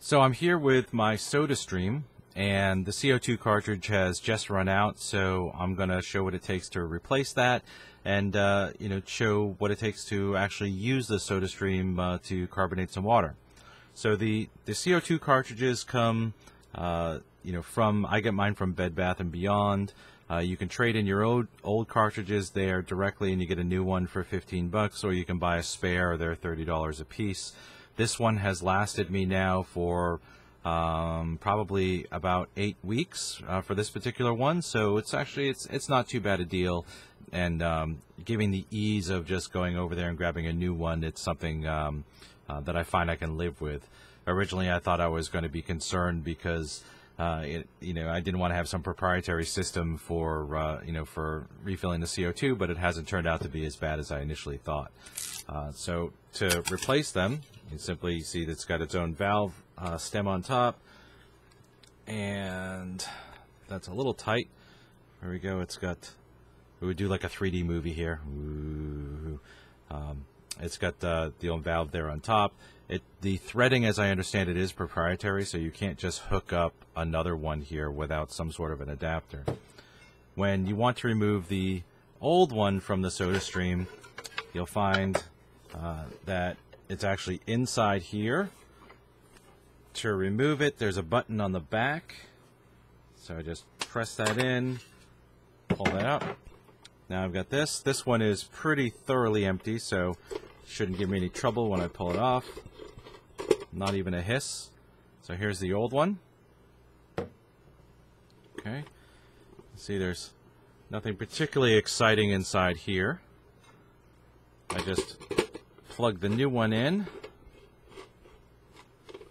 So I'm here with my SodaStream, and the CO2 cartridge has just run out, so I'm going to show what it takes to replace that and show what it takes to actually use the SodaStream to carbonate some water. So the CO2 cartridges come from, I get mine from Bed Bath & Beyond. You can trade in your old cartridges there directly and you get a new one for 15 bucks, or you can buy a spare. They're $30 a piece. This one has lasted me now for probably about 8 weeks for this particular one, so it's not too bad a deal, and giving the ease of just going over there and grabbing a new one, it's something that I find I can live with. Originally I thought I was going to be concerned because I didn't want to have some proprietary system for for refilling the CO2, but it hasn't turned out to be as bad as I initially thought. So to replace them, you simply see that it's got its own valve stem on top, and that's a little tight. There we go. We would do like a 3D movie here. Ooh. It's got the old valve there on top. The threading, as I understand it, is proprietary, so you can't just hook up another one here without some sort of an adapter. When you want to remove the old one from the SodaStream, you'll find that it's actually inside here. To remove it, there's a button on the back. So I just press that in, pull that out. Now I've got this. This one is pretty thoroughly empty, so shouldn't give me any trouble when I pull it off. Not even a hiss. So here's the old one. Okay. See, there's nothing particularly exciting inside here. I just plug the new one in.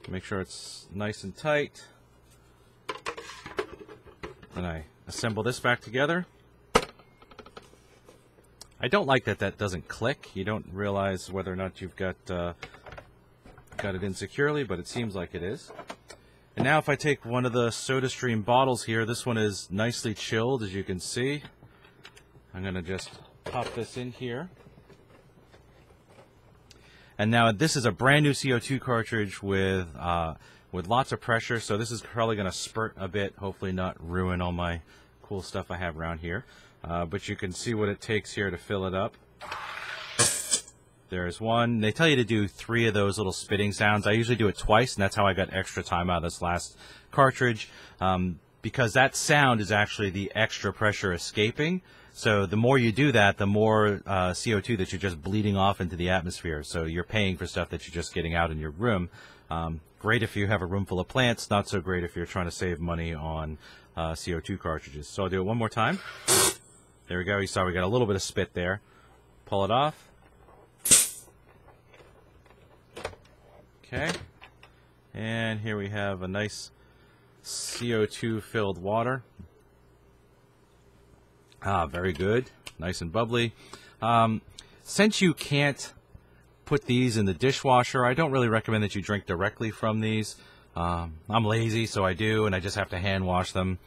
Make sure it's nice and tight. Then I assemble this back together. I don't like that doesn't click. You don't realize whether or not you've got it in securely, but it seems like it is. And now if I take one of the SodaStream bottles here, this one is nicely chilled, as you can see. I'm going to just pop this in here. And now this is a brand new CO2 cartridge with lots of pressure, so this is probably going to spurt a bit, hopefully not ruin all my cool stuff I have around here. But you can see what it takes here to fill it up. There's one. They tell you to do 3 of those little spitting sounds. I usually do it twice, and that's how I got extra time out of this last cartridge, because that sound is actually the extra pressure escaping. So the more you do that, the more CO2 that you're just bleeding off into the atmosphere. So you're paying for stuff that you're just getting out in your room. Great if you have a room full of plants, not so great if you're trying to save money on CO2 cartridges. So I'll do it one more time. There we go. You saw we got a little bit of spit there. Pull it off. Okay. And here we have a nice CO2 filled water. Very good. Nice and bubbly. Since you can't put these in the dishwasher, I don't really recommend that you drink directly from these. I'm lazy, so I do, and I just have to hand wash them,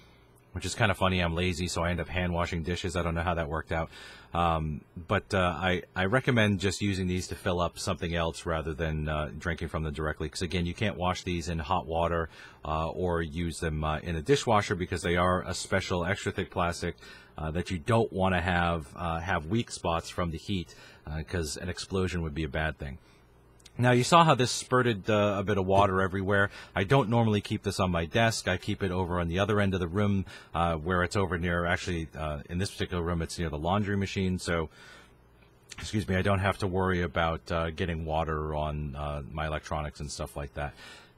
which is kind of funny. I'm lazy, so I end up hand washing dishes. I don't know how that worked out. But I recommend just using these to fill up something else rather than drinking from them directly, because again, you can't wash these in hot water or use them in a dishwasher, because they are a special extra thick plastic that you don't want to have weak spots from the heat, because an explosion would be a bad thing. Now, you saw how this spurted a bit of water everywhere. I don't normally keep this on my desk. I keep it over on the other end of the room, where it's over near, actually, in this particular room, it's near the laundry machine. So, excuse me, I don't have to worry about getting water on my electronics and stuff like that.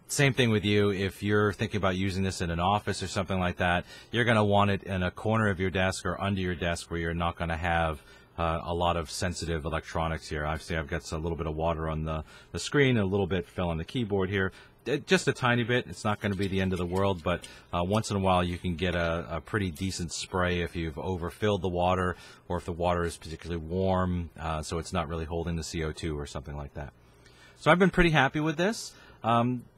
Same thing with you. If you're thinking about using this in an office or something like that, you're going to want it in a corner of your desk or under your desk where you're not going to have a lot of sensitive electronics here. Obviously, I've got a little bit of water on the screen, and a little bit fell on the keyboard here. Just a tiny bit. It's not going to be the end of the world, but once in a while you can get a pretty decent spray if you've overfilled the water, or if the water is particularly warm, so it's not really holding the CO2 or something like that. So I've been pretty happy with this.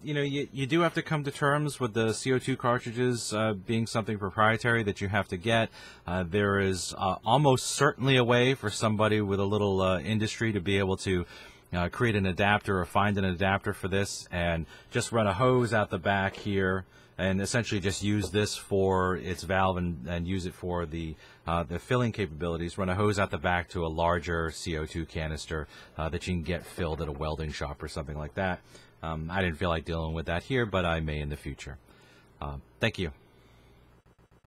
You do have to come to terms with the CO2 cartridges being something proprietary that you have to get. There is almost certainly a way for somebody with a little industry to be able to create an adapter or find an adapter for this and just run a hose out the back here and essentially just use this for its valve and use it for the filling capabilities. Run a hose out the back to a larger CO2 canister that you can get filled at a welding shop or something like that. I didn't feel like dealing with that here, but I may in the future. Thank you.